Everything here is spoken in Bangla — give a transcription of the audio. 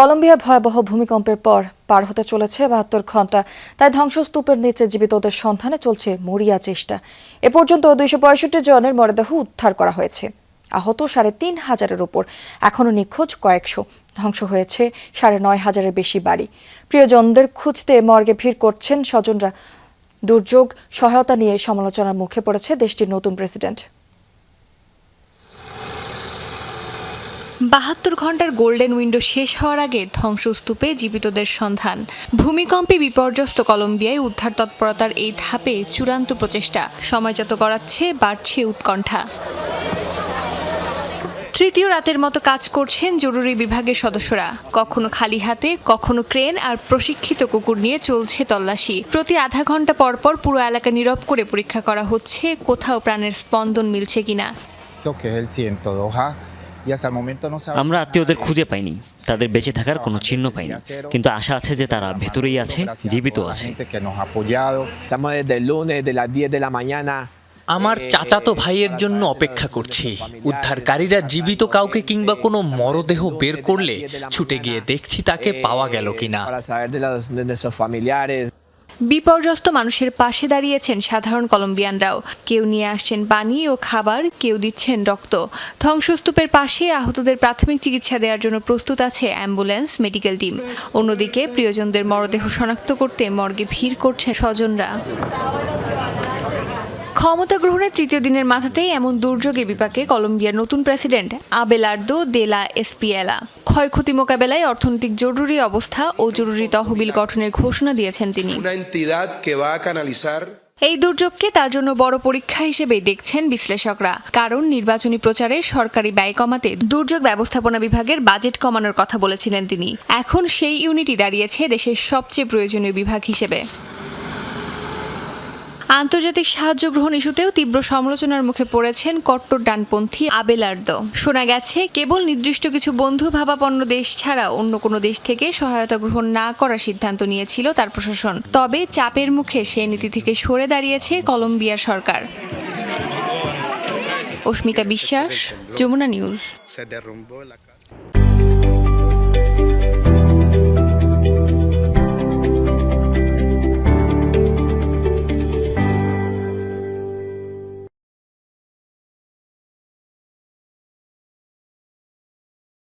কলম্বিয়ায় ভয়াবহ ভূমিকম্পের পর পার হতে চলেছে ৭২ ঘন্টা। তাই ধ্বংসস্তূপের নিচে জীবিতদের সন্ধানে চলছে মরিয়া চেষ্টা। এ পর্যন্ত ২৬৫ জনের মরদেহ উদ্ধার করা হয়েছে। আহত ৩,৫০০-এর উপর, এখনও নিখোঁজ কয়েকশো। ধ্বংস হয়েছে ৯,৫০০-এর বেশি বাড়ি। প্রিয়জনদের খুঁজতে মর্গে ভিড় করছেন স্বজনরা। দুর্যোগ সহায়তা নিয়ে সমালোচনার মুখে পড়েছে দেশটির নতুন প্রেসিডেন্ট। ৭২ ঘন্টার গোল্ডেন উইন্ডো শেষ হওয়ার আগে ধ্বংসস্তূপে জীবিতদের সন্ধান। ভূমিকম্পে বিপর্যস্ত কলম্বিয়ায় উদ্ধার তৎপরতার এই ধাপে চূড়ান্ত প্রচেষ্টা। সময় যত গড়াচ্ছে বাড়ছে উৎকণ্ঠা। তৃতীয় রাতের মতো কাজ করছেন জরুরি বিভাগের সদস্যরা। কখনো খালি হাতে, কখনো ক্রেন আর প্রশিক্ষিত কুকুর নিয়ে চলছে তল্লাশি। প্রতি আধা ঘন্টা পর পর পুরো এলাকা নীরব করে পরীক্ষা করা হচ্ছে কোথাও প্রাণের স্পন্দন মিলছে কিনা। আমরা আত্মীয়দের খুঁজে পাইনি, তাদের বেঁচে থাকার কোনো চিহ্ন পাইনি, কিন্তু আশা আছে যে তারা ভেতরেই আছে, জীবিত আছে। আমার চাচাতো ভাইয়ের জন্য অপেক্ষা করছি। উদ্ধারকারীরা জীবিত কাউকে কিংবা কোনো মরদেহ বের করলে ছুটে গিয়ে দেখছি তাকে পাওয়া গেল কিনা। বিপর্যস্ত মানুষের পাশে দাঁড়িয়েছেন সাধারণ কলম্বিয়ানরাও। কেউ নিয়ে আসছেন পানি ও খাবার, কেউ দিচ্ছেন রক্ত। ধ্বংসস্তূপের পাশে আহতদের প্রাথমিক চিকিৎসা দেওয়ার জন্য প্রস্তুত আছে অ্যাম্বুলেন্স, মেডিকেল টিম। অন্যদিকে প্রিয়জনদের মরদেহ শনাক্ত করতে মর্গে ভিড় করছেন স্বজনরা। ক্ষমতা গ্রহণের তৃতীয় দিনের মাথাতেই এমন দুর্যোগে বিপাকে কলম্বিয়ার নতুন প্রেসিডেন্ট আবেলার্দো দে লা এসপ্রিয়েলা। ক্ষয়ক্ষতি মোকাবেলায় অর্থনৈতিক জরুরি অবস্থা ও জরুরি তহবিল গঠনের ঘোষণা দিয়েছেন তিনি। এই দুর্যোগকে তার জন্য বড় পরীক্ষা হিসেবেই দেখছেন বিশ্লেষকরা। কারণ নির্বাচনী প্রচারে সরকারি ব্যয় কমাতে দুর্যোগ ব্যবস্থাপনা বিভাগের বাজেট কমানোর কথা বলেছিলেন তিনি। এখন সেই ইউনিটই দাঁড়িয়েছে দেশের সবচেয়ে প্রয়োজনীয় বিভাগ হিসেবে। আন্তর্জাতিক সাহায্য গ্রহণ ইস্যুতেও তীব্র সমালোচনার মুখে পড়েছেন কট্টর ডানপন্থী আবেলার্দো। শোনা গেছে কেবল নির্দিষ্ট কিছু বন্ধু ভাবাপন্ন দেশ ছাড়া অন্য কোনো দেশ থেকে সহায়তা গ্রহণ না করার সিদ্ধান্ত নিয়েছিল তার প্রশাসন। তবে চাপের মুখে সে নীতি থেকে সরে দাঁড়িয়েছে কলম্বিয়ার সরকার। অস্মিতা বিশ্বাস, যমুনা নিউজ।